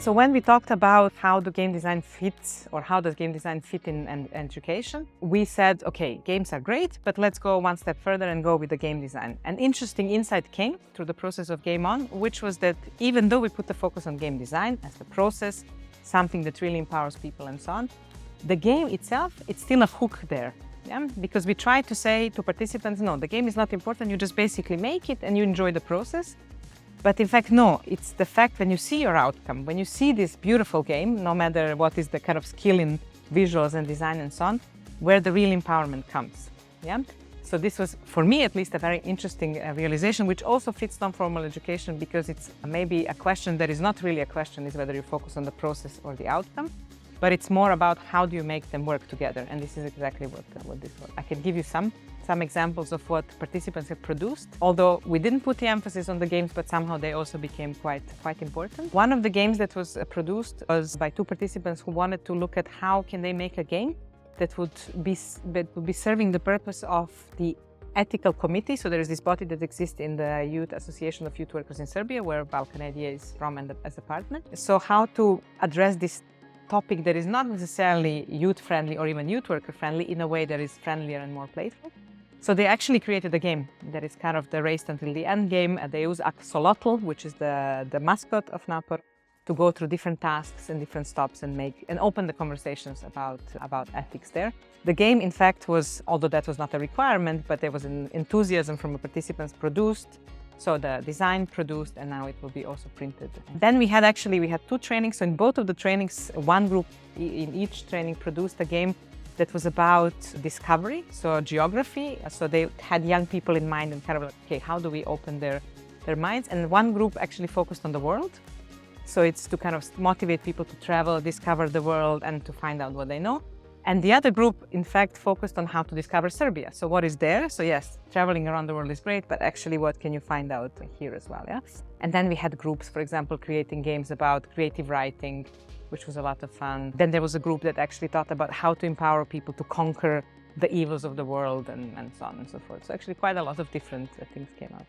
So when we talked about how the game design fits, or how does game design fit in education, we said, okay, games are great, but let's go one step further and go with the game design. An interesting insight came through the process of GameOn, which was that even though we put the focus on game design as the process, something that really empowers people and so on, the game itself, it's still a hook there. Yeah? Because we try to say to participants, no, the game is not important, you just basically make it and you enjoy the process. But in fact, no, it's the fact when you see your outcome, when you see this beautiful game, no matter what is the kind of skill in visuals and design and so on, where the real empowerment comes. Yeah? So this was, for me at least, a very interesting realization, which also fits non-formal education, because it's maybe a question that is not really a question, is whether you focus on the process or the outcome, but it's more about how do you make them work together. And this is exactly what this was. I can give you some examples of what participants have produced, although we didn't put the emphasis on the games, but somehow they also became quite important. One of the games that was produced was by two participants who wanted to look at how can they make a game that would be serving the purpose of the ethical committee. So there is this body that exists in the Youth Association of Youth Workers in Serbia, where Balkanedia is from and as a partner. So how to address this topic that is not necessarily youth-friendly or even youth worker-friendly in a way that is friendlier and more playful. So they actually created a game that is kind of the race until the end game. They use Axolotl, which is the mascot of NAPOR, to go through different tasks and different stops and open the conversations about ethics there. The game, in fact, was, although that was not a requirement, but there was an enthusiasm from the participants produced. So the design produced, and now it will be also printed. Then we had two trainings. So in both of the trainings, one group in each training produced a game that was about discovery, so geography. So they had young people in mind and kind of like, okay, how do we open their minds? And one group actually focused on the world. So it's to kind of motivate people to travel, discover the world, and to find out what they know. And the other group, in fact, focused on how to discover Serbia. So what is there? So yes, traveling around the world is great, but actually what can you find out here as well, yeah? And then we had groups, for example, creating games about creative writing, which was a lot of fun. Then there was a group that actually thought about how to empower people to conquer the evils of the world and so on and so forth. So actually quite a lot of different things came out.